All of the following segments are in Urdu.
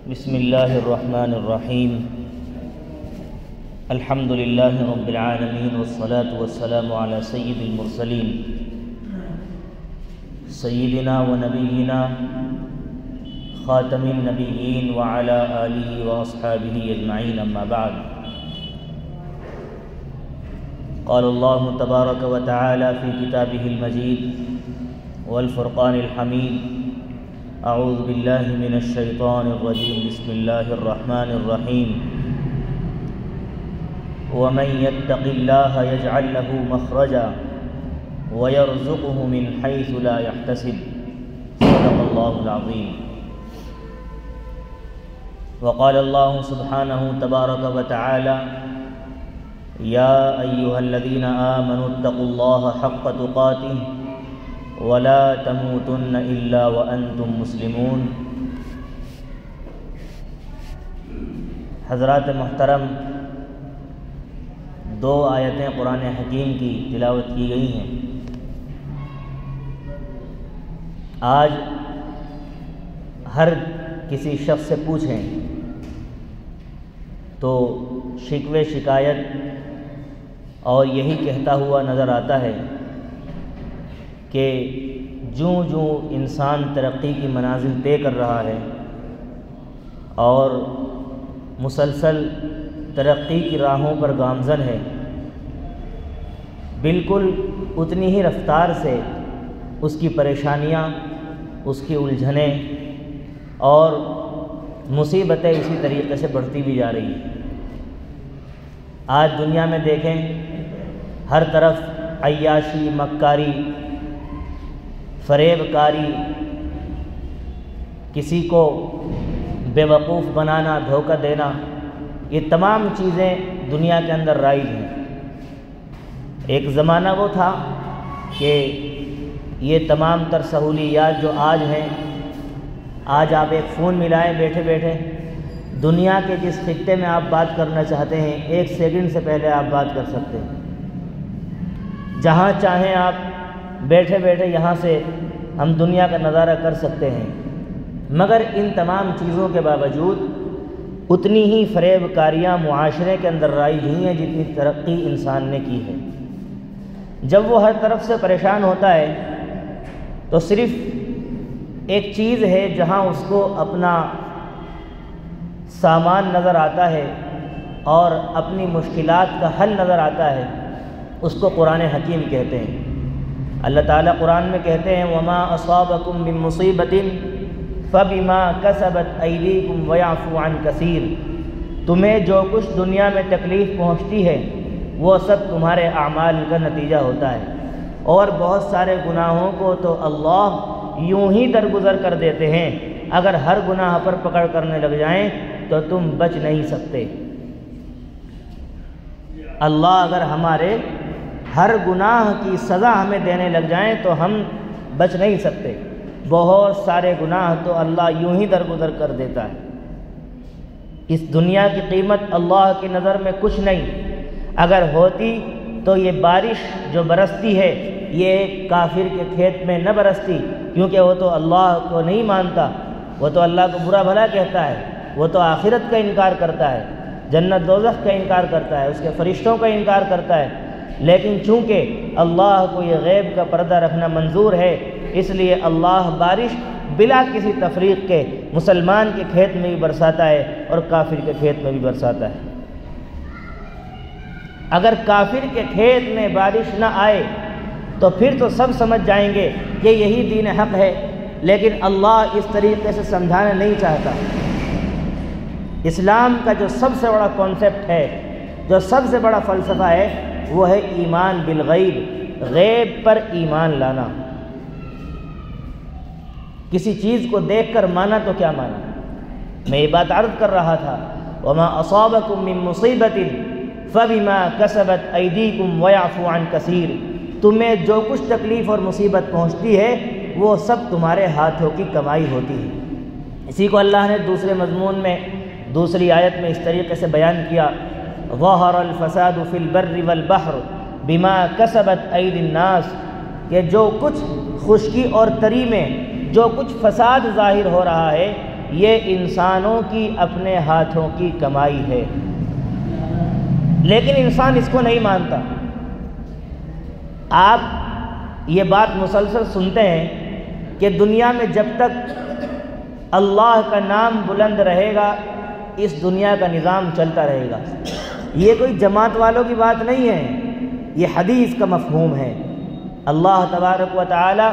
بسم اللہ الرحمن الرحیم الحمد للہ رب العالمین والصلاة والسلام علی سید المرسلین سیدنا و نبینا خاتم النبیین وعلی آلہ واصحابہ اجمعین اما بعد قال اللہ تبارک و تعالی فی کتابہ المجید والفرقان الحمید اعوذ باللہ من الشیطان الرجیم بسم اللہ الرحمن الرحیم ومن يتق الله يجعل له مخرجا ويرزقه من حيث لا يحتسب صدق الله العظيم وقال الله سبحانه تبارك وتعالى يا أيها الذين آمنوا اتقوا الله حق تقاته ولا تموتن إلا وأنتم مسلمون۔ حضرات محترم، دو آیتیں قرآن حکیم کی تلاوت کی گئی ہیں۔ آج ہر کسی شخص سے پوچھیں تو شکوے شکایت اور یہی کہتا ہوا نظر آتا ہے کہ جوں جوں انسان ترقی کی منازل طے کر رہا ہے اور مسلسل ترقی کی راہوں پر گامزن ہے، بالکل اتنی ہی رفتار سے اس کی پریشانیاں، اس کی الجھنیں اور مصیبتیں اسی طریقے سے بڑھتی بھی جا رہی ہیں۔ آج دنیا میں دیکھیں، ہر طرف عیاشی، مکاری، فریب کاری، کسی کو بے وقوف بنانا، دھوکہ دینا، یہ تمام چیزیں دنیا کے اندر رائج ہیں۔ ایک زمانہ وہ تھا کہ یہ تمام تر سہولیات جو آج ہیں، آج آپ ایک فون ملائیں بیٹھے بیٹھے، دنیا کے جس خطے میں آپ بات کرنا چاہتے ہیں 1 سیکنڈ سے پہلے آپ بات کر سکتے ہیں۔ جہاں چاہیں آپ بیٹھے بیٹھے یہاں سے ہم دنیا کا نظارہ کر سکتے ہیں، مگر ان تمام چیزوں کے باوجود اتنی ہی فریب کاریاں معاشرے کے اندر رائج ہوئی ہیں جتنی ترقی انسان نے کی ہے۔ جب وہ ہر طرف سے پریشان ہوتا ہے تو صرف ایک چیز ہے جہاں اس کو اپنا سامان نظر آتا ہے اور اپنی مشکلات کا حل نظر آتا ہے، اس کو قرآن حکیم کہتے ہیں۔ اللہ تعالیٰ قرآن میں کہتے ہیں وَمَا أَصَابَكُم مِّن مُّصِيبَةٍ فَبِمَا كَسَبَتْ أَيْدِيكُمْ وَيَعْفُو عَن كَثِيرٍ، تمہیں جو کچھ دنیا میں تکلیف پہنچتی ہے وہ سب تمہارے اعمال کا نتیجہ ہوتا ہے، اور بہت سارے گناہوں کو تو اللہ یوں ہی درگزر کر دیتے ہیں، اگر ہر گناہ پر پکڑ کرنے لگ جائیں تو تم بچ نہیں سکتے۔ اللہ اگر ہمارے ہر گناہ کی سزا ہمیں دینے لگ جائیں تو ہم بچ نہیں سکتے۔ بہت سارے گناہ تو اللہ یوں ہی درگزر کر دیتا ہے۔ اس دنیا کی قیمت اللہ کی نظر میں کچھ نہیں، اگر ہوتی تو یہ بارش جو برستی ہے یہ کافر کے کھیت میں نہ برستی، کیونکہ وہ تو اللہ کو نہیں مانتا، وہ تو اللہ کو برا بھلا کہتا ہے، وہ تو آخرت کا انکار کرتا ہے، جنت دوزخ کا انکار کرتا ہے، اس کے فرشتوں کا انکار کرتا ہے۔ لیکن چونکہ اللہ کو یہ غیب کا پردہ رکھنا منظور ہے، اس لیے اللہ بارش بلا کسی تفریق کے مسلمان کے کھیت میں بھی برساتا ہے اور کافر کے کھیت میں بھی برساتا ہے۔ اگر کافر کے کھیت میں بارش نہ آئے تو پھر تو سب سمجھ جائیں گے کہ یہی دین حق ہے، لیکن اللہ اس طریقے سے سمجھانا نہیں چاہتا۔ اسلام کا جو سب سے بڑا کانسیپٹ ہے، جو سب سے بڑا فلسفہ ہے، وہ ہے ایمان بالغیب، غیب پر ایمان لانا۔ کسی چیز کو دیکھ کر مانا تو کیا مانا؟ میں یہ بات عرض کر رہا تھا وَمَا أَصَابَكُم مِّن مُّصِيبَةٍ فَبِمَا كَسَبَتْ أَيْدِيكُمْ وَيَعْفُو عَن كَثِيرٍ، تمہیں جو کچھ تکلیف اور مصیبت پہنچتی ہے وہ سب تمہارے ہاتھوں کی کمائی ہوتی ہے۔ اسی کو اللہ نے دوسرے مضمون میں دوسری آیت میں اس طریقے سے بیان کیا ظَهَرَ الْفَسَادُ فِي الْبَرِّ وَالْبَحْرِ بِمَا كَسَبَتْ أَيْدِي النَّاسِ، کہ جو کچھ خشکی اور تری میں جو کچھ فساد ظاہر ہو رہا ہے یہ انسانوں کی اپنے ہاتھوں کی کمائی ہے، لیکن انسان اس کو نہیں مانتا۔ آپ یہ بات مسلسل سنتے ہیں کہ دنیا میں جب تک اللہ کا نام بلند رہے گا اس دنیا کا نظام چلتا رہے گا۔ یہ کوئی جماعت والوں کی بات نہیں ہے، یہ حدیث کا مفہوم ہے، اللہ تبارک و تعالی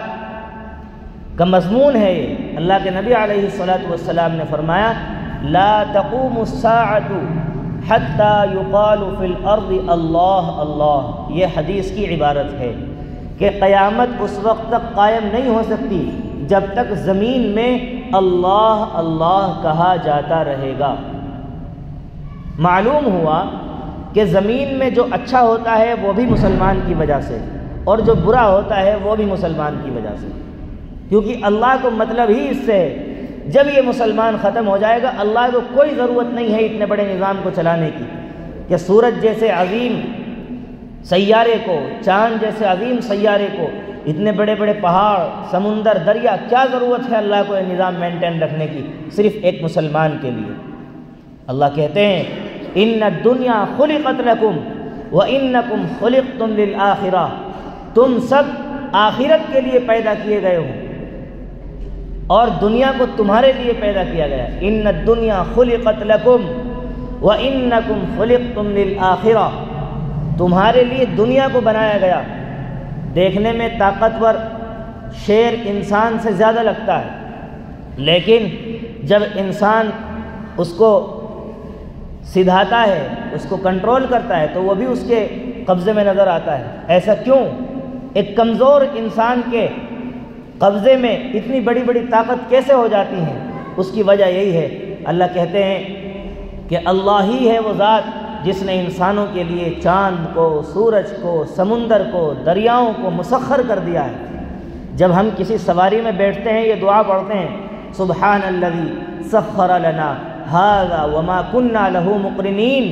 کا مضمون ہے یہ۔ اللہ کے نبی علیہ الصلاۃ والسلام نے فرمایا لا تقوم الساعة حتى يقال في الارض اللہ اللہ، یہ حدیث کی عبارت ہے کہ قیامت اس وقت تک قائم نہیں ہو سکتی جب تک زمین میں اللہ اللہ کہا جاتا رہے گا۔ معلوم ہوا کہ زمین میں جو اچھا ہوتا ہے وہ بھی مسلمان کی وجہ سے، اور جو برا ہوتا ہے وہ بھی مسلمان کی وجہ سے، کیونکہ اللہ کو مطلب ہی اس سے ہے جب یہ مسلمان ختم ہو جائے گا اللہ کو کوئی ضرورت نہیں ہے اتنے بڑے نظام کو چلانے کی، کہ سورج جیسے عظیم سیارے کو، چاند جیسے عظیم سیارے کو، اتنے بڑے بڑے پہاڑ، سمندر، دریا، کیا ضرورت ہے اللہ کو یہ نظام مینٹین رکھنے کی صرف ایک مسلمان کے لیے۔ اللہ کہتے ہیں ان الدنیا خلقت لکم وانکم خلقتم للآخرہ، تم سب آخرت کے لیے پیدا کیے گئے ہو اور دنیا کو تمہارے لیے پیدا کیا گیا۔ ان الدنیا خلقت لکم وانکم خلقتم للآخرہ، تمہارے لیے دنیا کو بنایا گیا۔ دیکھنے میں طاقتور شیر انسان سے زیادہ لگتا ہے، لیکن جب انسان اس کو سدھاتا ہے، اس کو کنٹرول کرتا ہے تو وہ بھی اس کے قبضے میں نظر آتا ہے۔ ایسا کیوں؟ ایک کمزور انسان کے قبضے میں اتنی بڑی بڑی طاقت کیسے ہو جاتی ہیں؟ اس کی وجہ یہی ہے، اللہ کہتے ہیں کہ اللہ ہی ہے وہ ذات جس نے انسانوں کے لیے چاند کو، سورج کو، سمندر کو، دریاؤں کو مسخر کر دیا ہے۔ جب ہم کسی سواری میں بیٹھتے ہیں یہ دعا پڑھتے ہیں سبحان الذی سخر لنا ھذا وما كنا له مقرنین،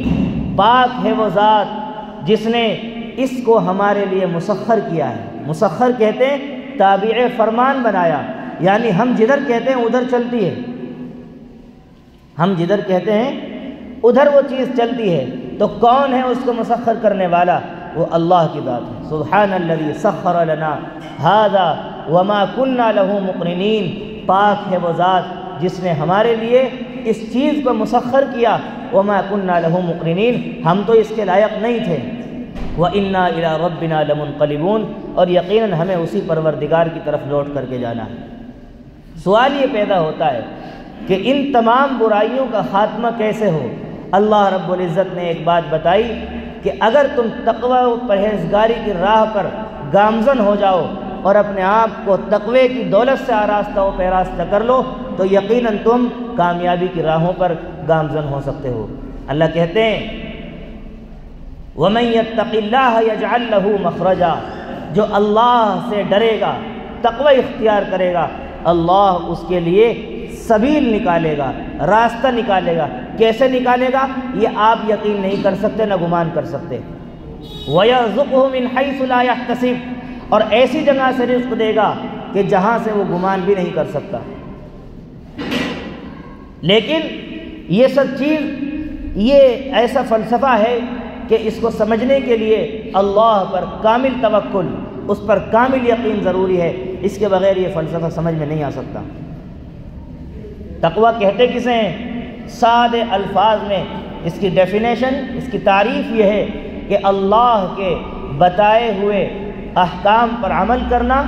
پاک ہے وہ ذات جس نے اس کو ہمارے لیے مسخر کیا ہے۔ مسخر کہتے ہیں تابع فرمان بنایا، یعنی ہم جدھر کہتے ہیں ادھر چلتی ہے، ہم جدھر کہتے ہیں ادھر وہ چیز چلتی ہے۔ تو کون ہے اس کو مسخر کرنے والا؟ وہ اللہ کی ذات ہے۔ سبحان الذی سخر لنا ھذا وما كنا له مقرنین، پاک ہے وہ ذات جس نے ہمارے لیے اس چیز کو مسخر کیا۔ وما كنا له مقرنین، ہم تو اس کے لائق نہیں تھے۔ وَإِنَّا إِلَىٰ رَبِّنَا لَمُنْقَلِبُونَ، اور یقیناً ہمیں اسی پروردگار کی طرف لوٹ کر کے جانا ہے۔ سوال یہ پیدا ہوتا ہے کہ ان تمام برائیوں کا خاتمہ کیسے ہو؟ اللہ رب العزت نے ایک بات بتائی کہ اگر تم تقوی و پرہیزگاری کی راہ پر گامزن ہو جاؤ اور اپنے آپ کو تقوی کی دولت سے آراستہ و پیراستہ کر لو تو یقیناً تم کامیابی کی راہوں پر گامزن ہو سکتے ہو۔ اللہ کہتے ہیں وَمَن يَتَّقِ اللَّهَ يَجْعَل لَّهُ مَخْرَجًا، جو اللہ سے ڈرے گا، تقوی اختیار کرے گا، اللہ اس کے لیے سبیل نکالے گا، راستہ نکالے گا۔ کیسے نکالے گا یہ آپ یقین نہیں کر سکتے، نہ گمان کر سکتے۔ وَيَرْزُقْهُ مِنْ حَيْثُ لَا يَحْتَسِبُ، اور ایسی جگہ سے رزق دے گا کہ جہاں سے وہ گمان بھی نہیں کر سکتا۔ لیکن یہ سب چیز یہ ایسا فلسفہ ہے کہ اس کو سمجھنے کے لیے اللہ پر کامل توکل، اس پر کامل یقین ضروری ہے، اس کے بغیر یہ فلسفہ سمجھ میں نہیں آ سکتا۔ تقویٰ کہتے کسے ہیں؟ سادے الفاظ میں اس کی ڈیفینیشن، اس کی تعریف یہ ہے کہ اللہ کے بتائے ہوئے احکام پر عمل کرنا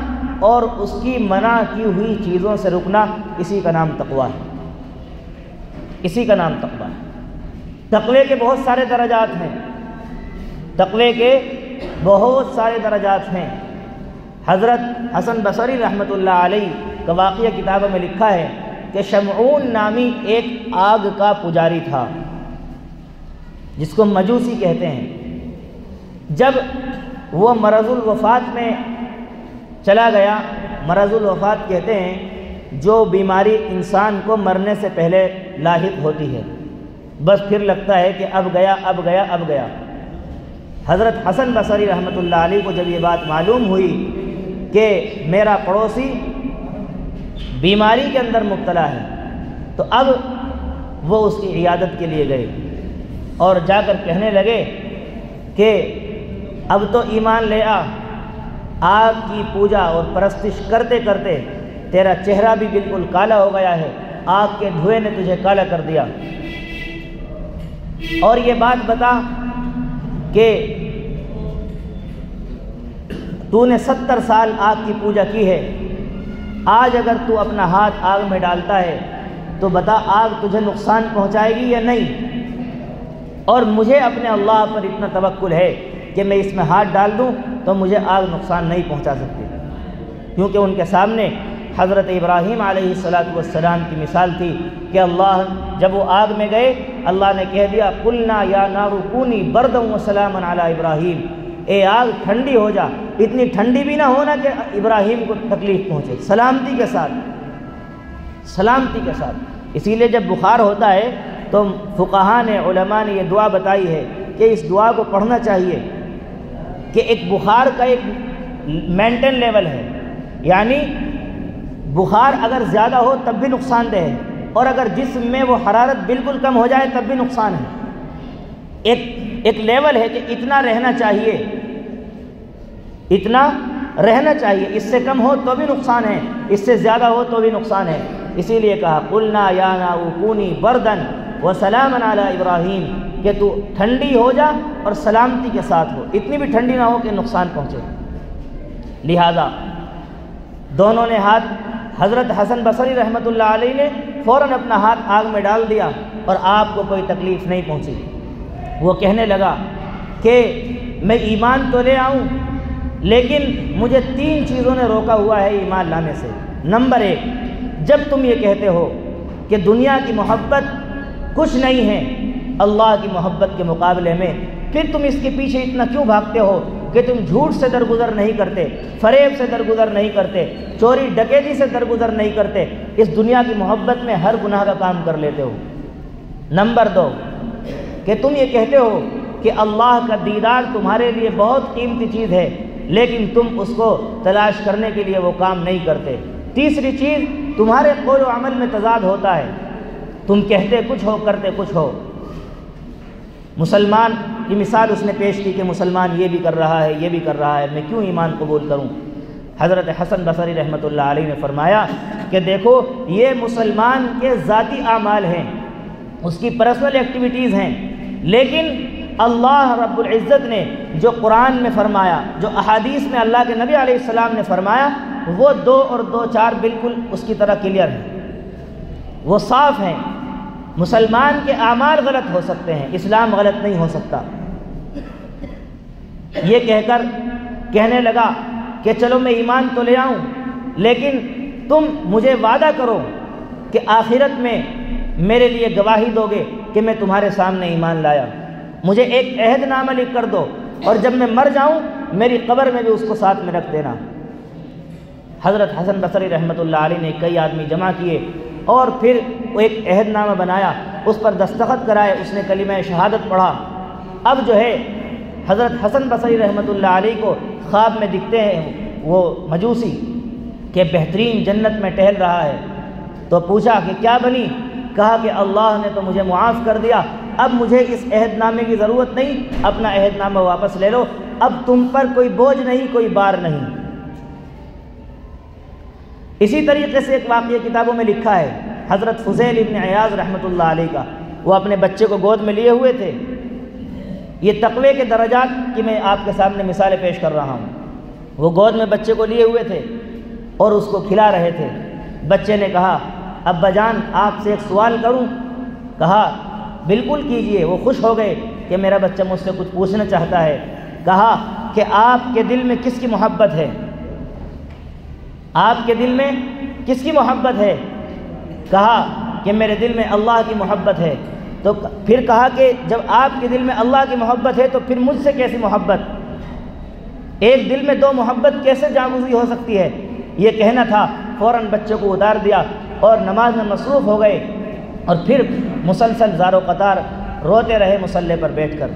اور اس کی منع کی ہوئی چیزوں سے رکنا، اسی کا نام تقویٰ ہے، اسی کا نام تقویٰ ہے۔ تقوی کے بہت سارے درجات ہیں، تقوی کے بہت سارے درجات ہیں۔ حضرت حسن بصری رحمۃ اللہ علیہ کا واقعہ کتابوں میں لکھا ہے کہ شمعون نامی ایک آگ کا پجاری تھا جس کو مجوسی کہتے ہیں۔ جب وہ مرض الوفات میں چلا گیا، مرض الوفات کہتے ہیں جو بیماری انسان کو مرنے سے پہلے لاحق ہوتی ہے، بس پھر لگتا ہے کہ اب گیا اب گیا اب گیا۔ حضرت حسن بصری رحمۃ اللہ علیہ کو جب یہ بات معلوم ہوئی کہ میرا پڑوسی بیماری کے اندر مبتلا ہے، تو اب وہ اس کی عیادت کے لیے گئے اور جا کر کہنے لگے کہ اب تو ایمان لے آگ کی پوجا اور پرستش کرتے کرتے تیرا چہرہ بھی بالکل کالا ہو گیا ہے، آگ کے دھوئے نے تجھے کالا کر دیا، اور یہ بات بتا کہ تو نے 70 سال آگ کی پوجا کی ہے، آج اگر تو اپنا ہاتھ آگ میں ڈالتا ہے تو بتا آگ تجھے نقصان پہنچائے گی یا نہیں؟ اور مجھے اپنے اللہ پر اتنا توکل ہے کہ میں اس میں ہاتھ ڈال دوں تو مجھے آگ نقصان نہیں پہنچا سکتی، کیونکہ ان کے سامنے حضرت ابراہیم علیہ السلام کی مثال تھی کہ اللہ جب وہ آگ میں گئے اللہ نے کہہ دیا قلنا یا نار کونی بردا وسلاما علی ابراہیم، اے آگ ٹھنڈی ہو جا، اتنی ٹھنڈی بھی نہ ہونا کہ ابراہیم کو تکلیف پہنچے، سلامتی کے ساتھ، سلامتی کے ساتھ۔ اسی لیے جب بخار ہوتا ہے تو فقہاء نے علماء نے یہ دعا بتائی ہے کہ اس دعا کو پڑھنا چاہیے کہ ایک بخار کا ایک مینٹین لیول ہے، یعنی بخار اگر زیادہ ہو تب بھی نقصان دہ ہے، اور اگر جسم میں وہ حرارت بالکل کم ہو جائے تب بھی نقصان ہے۔ ایک لیول ہے کہ اتنا رہنا چاہیے، اتنا رہنا چاہیے، اس سے کم ہو تو بھی نقصان ہے، اس سے زیادہ ہو تو بھی نقصان ہے۔ اسی لیے کہا قلنا یا نار کونی بردا وسلاما علی ابراہیم، کہ تو ٹھنڈی ہو جا اور سلامتی کے ساتھ ہو، اتنی بھی ٹھنڈی نہ ہو کہ نقصان پہنچے۔ لہذا دونوں نے ہاتھ، حضرت حسن بصری رحمۃ اللہ علیہ نے فوراً اپنا ہاتھ آگ میں ڈال دیا اور آپ کو کوئی تکلیف نہیں پہنچی۔ وہ کہنے لگا کہ میں ایمان تو لے آؤں لیکن مجھے 3 چیزوں نے روکا ہوا ہے ایمان لانے سے۔ نمبر 1، جب تم یہ کہتے ہو کہ دنیا کی محبت کچھ نہیں ہے اللہ کی محبت کے مقابلے میں، پھر تم اس کے پیچھے اتنا کیوں بھاگتے ہو کہ تم جھوٹ سے درگزر نہیں کرتے، فریب سے درگزر نہیں کرتے، چوری ڈکیتی سے درگزر نہیں کرتے، اس دنیا کی محبت میں ہر گناہ کا کام کر لیتے ہو۔ نمبر 2، کہ تم یہ کہتے ہو کہ اللہ کا دیدار تمہارے لیے بہت قیمتی چیز ہے لیکن تم اس کو تلاش کرنے کے لیے وہ کام نہیں کرتے۔ تیسری چیز، تمہارے قول و عمل میں تضاد ہوتا ہے، تم کہتے کچھ ہو کرتے کچھ ہو۔ مسلمان کی مثال اس نے پیش کی کہ مسلمان یہ بھی کر رہا ہے یہ بھی کر رہا ہے، میں کیوں ایمان قبول کروں؟ حضرت حسن بصری رحمۃ اللہ علیہ نے فرمایا کہ دیکھو یہ مسلمان کے ذاتی اعمال ہیں، اس کی پرسنل ایکٹیویٹیز ہیں، لیکن اللہ رب العزت نے جو قرآن میں فرمایا، جو احادیث میں اللہ کے نبی علیہ السلام نے فرمایا، وہ 2 اور 2 4 بالکل اس کی طرح کلیئر ہیں، وہ صاف ہیں۔ مسلمان کے اعمال غلط ہو سکتے ہیں، اسلام غلط نہیں ہو سکتا۔ یہ کہہ کر کہنے لگا کہ چلو میں ایمان تو لے آؤں لیکن تم مجھے وعدہ کرو کہ آخرت میں میرے لیے گواہی دو گے کہ میں تمہارے سامنے ایمان لایا، مجھے ایک عہد نامہ لکھ کر دو اور جب میں مر جاؤں میری قبر میں بھی اس کو ساتھ میں رکھ دینا۔ حضرت حسن بصری رحمۃ اللہ علیہ نے کئی آدمی جمع کیے اور پھر وہ ایک عہد نامہ بنایا، اس پر دستخط کرائے، اس نے کلمہ شہادت پڑھا۔ اب جو ہے حضرت حسن بصری رحمۃ اللہ علیہ کو خواب میں دکھتے ہیں وہ مجوسی کہ بہترین جنت میں ٹہل رہا ہے، تو پوچھا کہ کیا بنی؟ کہا کہ اللہ نے تو مجھے معاف کر دیا، اب مجھے اس عہد نامے کی ضرورت نہیں، اپنا عہد نامہ واپس لے لو، اب تم پر کوئی بوجھ نہیں، کوئی بار نہیں۔ اسی طریقے سے ایک واقعہ کتابوں میں لکھا ہے، حضرت فضیل ابن عیاض رحمۃ اللہ علیہ کا، وہ اپنے بچے کو گود میں لیے ہوئے تھے۔ یہ تقوی کے درجات کی میں آپ کے سامنے مثالیں پیش کر رہا ہوں۔ وہ گود میں بچے کو لیے ہوئے تھے اور اس کو کھلا رہے تھے۔ بچے نے کہا ابا جان آپ سے ایک سوال کروں؟ کہا بالکل کیجئے۔ وہ خوش ہو گئے کہ میرا بچہ مجھ سے کچھ پوچھنا چاہتا ہے۔ کہا کہ آپ کے دل میں کس کی محبت ہے؟ آپ کے دل میں کس کی محبت ہے؟ کہا کہ میرے دل میں اللہ کی محبت ہے۔ تو پھر کہا کہ جب آپ کے دل میں اللہ کی محبت ہے تو پھر مجھ سے کیسی محبت؟ ایک دل میں 2 محبت کیسے جاگزی ہو سکتی ہے؟ یہ کہنا تھا، فوراً بچے کو اتار دیا اور نماز میں مصروف ہو گئے اور پھر مسلسل زار و قطار روتے رہے مصلی پر بیٹھ کر۔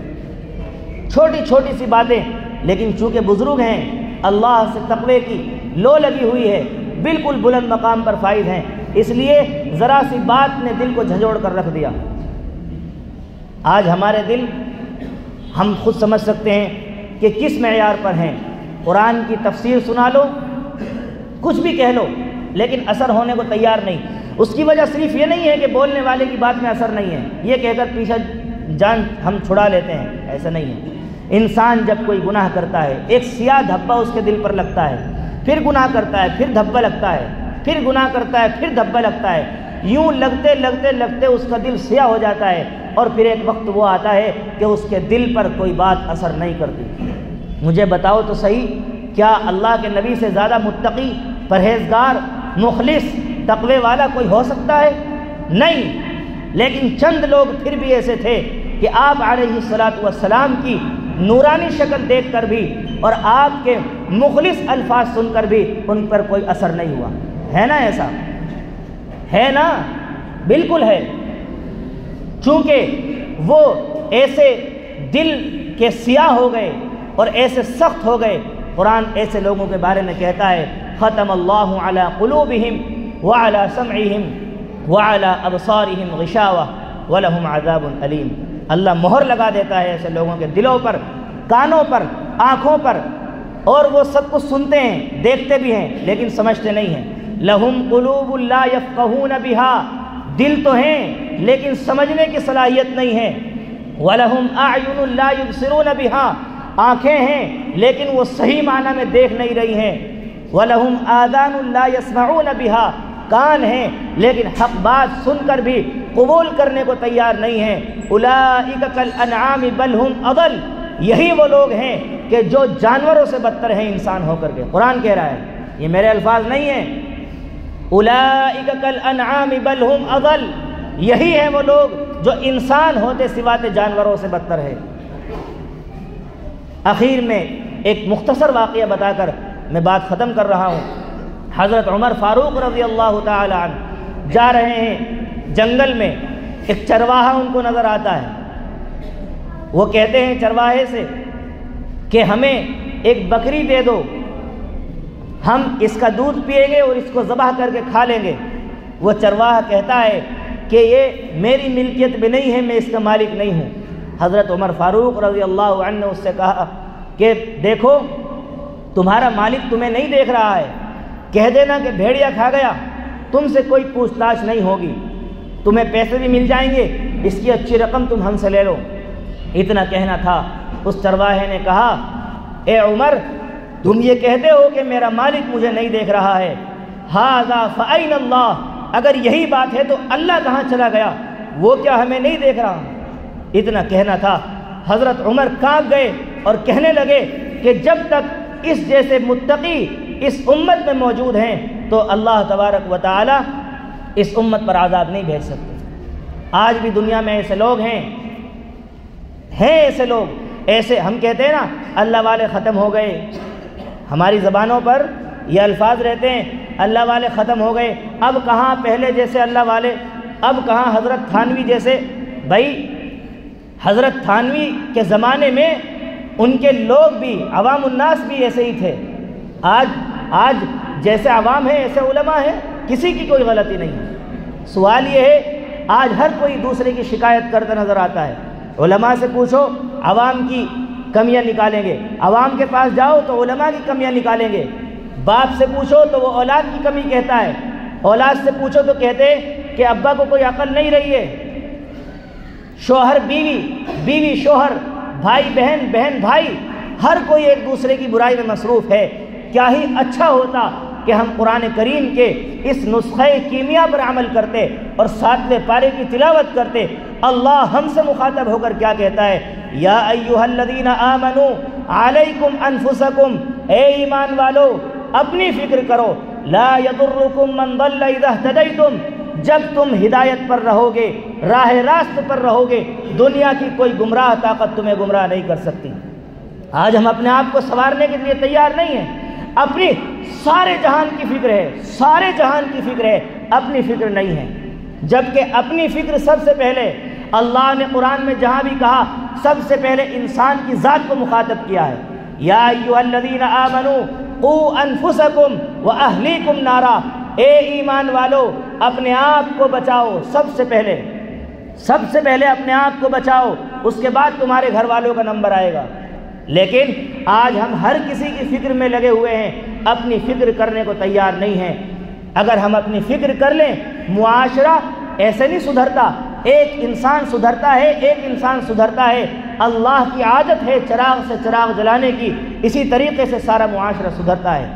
چھوٹی چھوٹی سی باتیں، لیکن چونکہ بزرگ ہیں، اللہ سے تقوی کی لو لگی ہوئی ہے، بالکل بلند مقام پر فائز ہیں، اس لیے ذرا سی بات نے دل کو جھنجھوڑ کر رکھ دیا۔ آج ہمارے دل ہم خود سمجھ سکتے ہیں کہ کس معیار پر ہیں۔ قرآن کی تفسیر سنا لو، کچھ بھی کہہ لو، لیکن اثر ہونے کو تیار نہیں۔ اس کی وجہ صرف یہ نہیں ہے کہ بولنے والے کی بات میں اثر نہیں ہے، یہ کہہ کر پیچھے جان ہم چھڑا لیتے ہیں، ایسا نہیں ہے۔ انسان جب کوئی گناہ کرتا ہے، ایک سیاہ دھبا اس کے دل پر لگتا ہے، پھر گناہ کرتا ہے، پھر دھبا لگتا ہے، پھر گناہ کرتا ہے، پھر دھبا لگتا ہے، یوں لگتے لگتے لگتے اس کا دل سیاہ ہو جاتا ہے، اور پھر ایک وقت وہ آتا ہے کہ اس کے دل پر کوئی بات اثر نہیں کرتی۔ مجھے بتاؤ تو صحیح، کیا اللہ کے نبی سے زیادہ متقی، پرہیزگار، مخلص، تقوی والا کوئی ہو سکتا ہے؟ نہیں۔ لیکن چند لوگ پھر بھی ایسے تھے کہ آپ علیہ الصلاۃ والسلام کی نورانی شکل دیکھ کر بھی اور آپ کے مخلص الفاظ سن کر بھی ان پر کوئی اثر نہیں ہوا۔ ہے نا ایسا؟ ہے نا؟ بالکل ہے۔ چونکہ وہ ایسے دل کے سیاہ ہو گئے اور ایسے سخت ہو گئے۔ قرآن ایسے لوگوں کے بارے میں کہتا ہے ختم اللہ علی قلوبہم وعلی سمعہم وعلی ابصارہم غشاوہ ولہم عذاب علیم۔ اللہ مہر لگا دیتا ہے ایسے لوگوں کے دلوں پر، کانوں پر، آنکھوں پر، اور وہ سب کچھ سنتے ہیں، دیکھتے بھی ہیں، لیکن سمجھتے نہیں ہیں۔ لہم قلوب لا یفقہون بہا، دل تو ہیں لیکن سمجھنے کی صلاحیت نہیں ہے۔ وَلَهُمْ أَعْيُنٌ لَا يُبْصِرُونَ بِهَا، آنکھیں ہیں لیکن وہ صحیح معنی میں دیکھ نہیں رہی ہیں۔ وَلَهُمْ آذَانٌ لَا يَسْمَعُونَ بِهَا، کان ہیں لیکن حق بات سن کر بھی قبول کرنے کو تیار نہیں ہیں۔ أُولَئِكَ كَالْأَنْعَامِ بَلْ هُمْ أَضَلُّ، یہی وہ لوگ ہیں کہ جو جانوروں سے بدتر ہیں انسان ہو کر کے۔ قرآن کہہ رہا ہے، یہ میرے الفاظ نہیں ہیں۔ أُولَئِكَ كَالْأَنْعَامِ بَلْ هُمْ أَضَلُّ، یہی ہیں وہ لوگ جو انسان ہوتے سوات جانوروں سے بدتر ہے۔ اخیر میں ایک مختصر واقعہ بتا کر میں بات ختم کر رہا ہوں۔ حضرت عمر فاروق رضی اللہ تعالی عنہ جا رہے ہیں جنگل میں، ایک چرواہا ان کو نظر آتا ہے۔ وہ کہتے ہیں چرواہے سے کہ ہمیں ایک بکری دے دو، ہم اس کا دودھ پیئیں گے اور اس کو ذبح کر کے کھا لیں گے۔ وہ چرواہا کہتا ہے کہ یہ میری ملکیت بھی نہیں ہے، میں اس کا مالک نہیں ہوں۔ حضرت عمر فاروق رضی اللہ عنہ نے اس سے کہا کہ دیکھو تمہارا مالک تمہیں نہیں دیکھ رہا ہے، کہہ دینا کہ بھیڑیا کھا گیا، تم سے کوئی پوچھ تاچھ نہیں ہوگی، تمہیں پیسے بھی مل جائیں گے، اس کی اچھی رقم تم ہم سے لے لو۔ اتنا کہنا تھا، اس چرواہے نے کہا اے عمر تم یہ کہتے ہو کہ میرا مالک مجھے نہیں دیکھ رہا ہے، ھذا فأین اللہ، اگر یہی بات ہے تو اللہ کہاں چلا گیا، وہ کیا ہمیں نہیں دیکھ رہا؟ اتنا کہنا تھا، حضرت عمر کانپ گئے اور کہنے لگے کہ جب تک اس جیسے متقی اس امت میں موجود ہیں تو اللہ تبارک و تعالی اس امت پر عذاب نہیں بھیج سکتے۔ آج بھی دنیا میں ایسے لوگ ہیں ایسے لوگ، ایسے ہم کہتے ہیں نا اللہ والے ختم ہو گئے، ہماری زبانوں پر یہ الفاظ رہتے ہیں اللہ والے ختم ہو گئے، اب کہاں پہلے جیسے اللہ والے، اب کہاں حضرت تھانوی جیسے۔ بھائی حضرت تھانوی کے زمانے میں ان کے لوگ بھی، عوام الناس بھی ایسے ہی تھے۔ آج جیسے عوام ہیں ایسے علماء ہیں، کسی کی کوئی غلطی نہیں ہے۔ سوال یہ ہے آج ہر کوئی دوسرے کی شکایت کرتا نظر آتا ہے۔ علماء سے پوچھو عوام کی کمیاں نکالیں گے، عوام کے پاس جاؤ تو علماء کی کمیاں نکالیں گے۔ باپ سے پوچھو تو وہ اولاد کی کمی کہتا ہے، اولاد سے پوچھو تو کہتے کہ ابا کو کوئی عقل نہیں رہی ہے۔ شوہر بیوی، بیوی شوہر، بھائی بہن، بہن بھائی، ہر کوئی ایک دوسرے کی برائی میں مصروف ہے۔ کیا ہی اچھا ہوتا کہ ہم قرآن کریم کے اس نسخہ کیمیا پر عمل کرتے اور 7ویں پارے کی تلاوت کرتے۔ اللہ ہم سے مخاطب ہو کر کیا کہتا ہے؟ یا ایھا الذین آمنوا علیکم انفسکم، اے ایمان والو اپنی فکر کرو، لا یضرکم من ضل اذا اہتدیتم، جب تم ہدایت پر رہو گے، راہ راست پر رہو گے، دنیا کی کوئی گمراہ طاقت تمہیں گمراہ نہیں کر سکتی۔ آج ہم اپنے آپ کو سنوارنے کے لیے تیار نہیں ہیں، اپنی سارے جہان کی فکر ہے، سارے جہان کی فکر ہے، اپنی فکر نہیں ہے۔ جبکہ اپنی فکر سب سے پہلے اللہ نے قرآن میں جہاں بھی کہا سب سے پہلے انسان کی ذات کو مخاطب کیا ہے۔ یا ایھا الذین آمنوا قوا انفسکم واہلیکم نارا، اے ایمان والو اپنے آپ کو بچاؤ، سب سے پہلے اپنے آپ کو بچاؤ، اس کے بعد تمہارے گھر والوں کا نمبر آئے گا۔ لیکن آج ہم ہر کسی کی فکر میں لگے ہوئے ہیں، اپنی فکر کرنے کو تیار نہیں ہیں۔ اگر ہم اپنی فکر کر لیں، معاشرہ ایسے نہیں سدھرتا، ایک انسان سدھرتا ہے، اللہ کی عادت ہے چراغ سے چراغ جلانے کی، اسی طریقے سے سارا معاشرہ سدھرتا ہے۔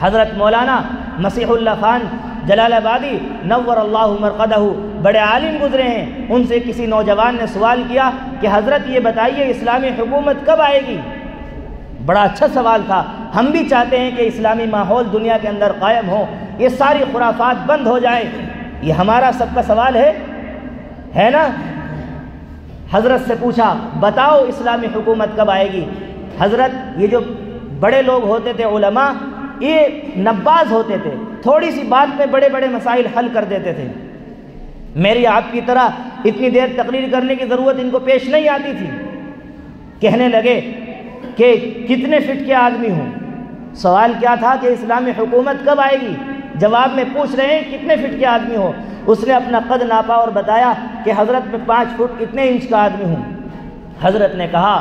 حضرت مولانا مسیح اللہ خان جلال آبادی نور اللہ مرقدہ بڑے عالم گزرے ہیں، ان سے کسی نوجوان نے سوال کیا کہ حضرت یہ بتائیے اسلامی حکومت کب آئے گی؟ بڑا اچھا سوال تھا، ہم بھی چاہتے ہیں کہ اسلامی ماحول دنیا کے اندر قائم ہو، یہ ساری خرافات بند ہو جائے، یہ ہمارا سب کا سوال ہے نا؟ حضرت سے پوچھا بتاؤ اسلامی حکومت کب آئے گی؟ حضرت یہ جو بڑے لوگ ہوتے تھے علماء، یہ نباز ہوتے تھے، تھوڑی سی بات پہ بڑے بڑے مسائل حل کر دیتے تھے۔ میری آپ کی طرح اتنی دیر تقریر کرنے کی ضرورت ان کو پیش نہیں آتی تھی۔ کہنے لگے کہ کتنے فٹ کے آدمی ہوں؟ سوال کیا تھا کہ اسلامی حکومت کب آئے گی؟ جواب میں پوچھ رہے ہیں کتنے فٹ کے آدمی ہو؟ اس نے اپنا قد ناپا اور بتایا کہ حضرت میں 5 فٹ اتنے انچ کا آدمی ہوں۔ حضرت نے کہا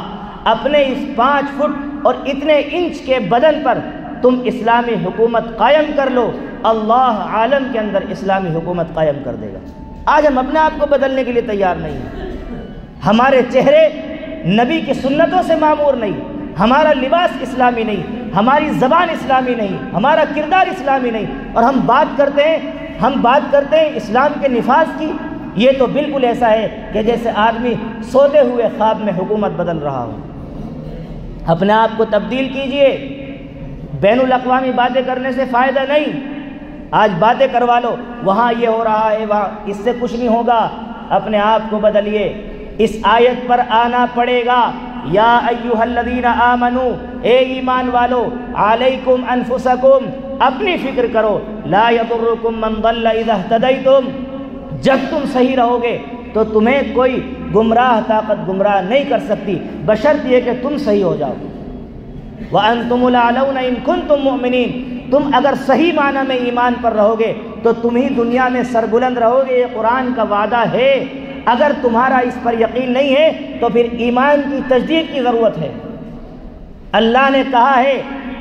اپنے اس 5 فٹ اور اتنے انچ کے بدن پر تم اسلامی حکومت قائم کر لو، اللہ عالم کے اندر اسلامی حکومت قائم کر دے گا۔ آج ہم اپنے آپ کو بدلنے کے لیے تیار نہیں ہیں، ہمارے چہرے نبی کی سنتوں سے معمور نہیں، ہمارا لباس اسلامی نہیں، ہماری زبان اسلامی نہیں، ہمارا کردار اسلامی نہیں، اور ہم بات کرتے ہیں اسلام کے نفاذ کی۔ یہ تو بالکل ایسا ہے کہ جیسے آدمی سوتے ہوئے خواب میں حکومت بدل رہا ہو۔ اپنے آپ کو تبدیل کیجئے، بین الاقوامی باتیں کرنے سے فائدہ نہیں۔ آج باتیں کروا لو، وہاں یہ ہو رہا ہے، وہاں، اس سے کچھ نہیں ہوگا۔ اپنے آپ کو بدلیے، اس آیت پر آنا پڑے گا۔ یا ایھا الذین آمنو، اے ایمان والو، علیکم انفسکم، اپنی فکر کرو، لا یضرکم من ضل اذا اہتدیتم، جب تم صحیح رہو گے تو تمہیں کوئی طاقت گمراہ نہیں کر سکتی، بشرط یہ کہ تم صحیح ہو جاؤ۔ وانتم الاعلون ان کنتم مؤمنین، تم اگر صحیح معنی میں ایمان پر رہو گے تو تم ہی دنیا میں سربلند رہو گے، یہ قرآن کا وعدہ ہے۔ اگر تمہارا اس پر یقین نہیں ہے تو پھر ایمان کی تجدید کی ضرورت ہے۔ اللہ نے کہا ہے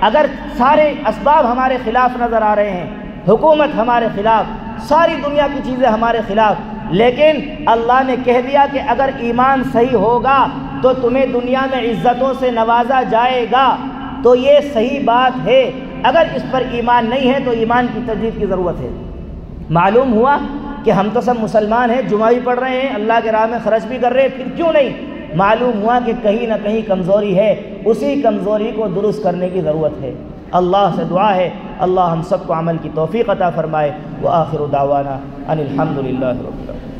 اگر سارے اسباب ہمارے خلاف نظر آ رہے ہیں، حکومت ہمارے خلاف، ساری دنیا کی چیزیں ہمارے خلاف، لیکن اللہ نے کہہ دیا کہ اگر ایمان صحیح ہوگا تو تمہیں دنیا میں عزتوں سے نوازا جائے گا، تو یہ صحیح بات ہے۔ اگر اس پر ایمان نہیں ہے تو ایمان کی تجدید کی ضرورت ہے۔ معلوم ہوا کہ ہم تو سب مسلمان ہیں، جمعہ بھی پڑھ رہے ہیں، اللہ کے راہ میں خرچ بھی کر رہے ہیں، پھر کیوں نہیں؟ معلوم ہوا کہ کہیں نہ کہیں کمزوری ہے، اسی کمزوری کو درست کرنے کی ضرورت ہے۔ اللہ سے دعا ہے اللہ ہم سب کو عمل کی توفیق عطا فرمائے۔ وآخر دعوانا ان الحمد للہ رب العالمین۔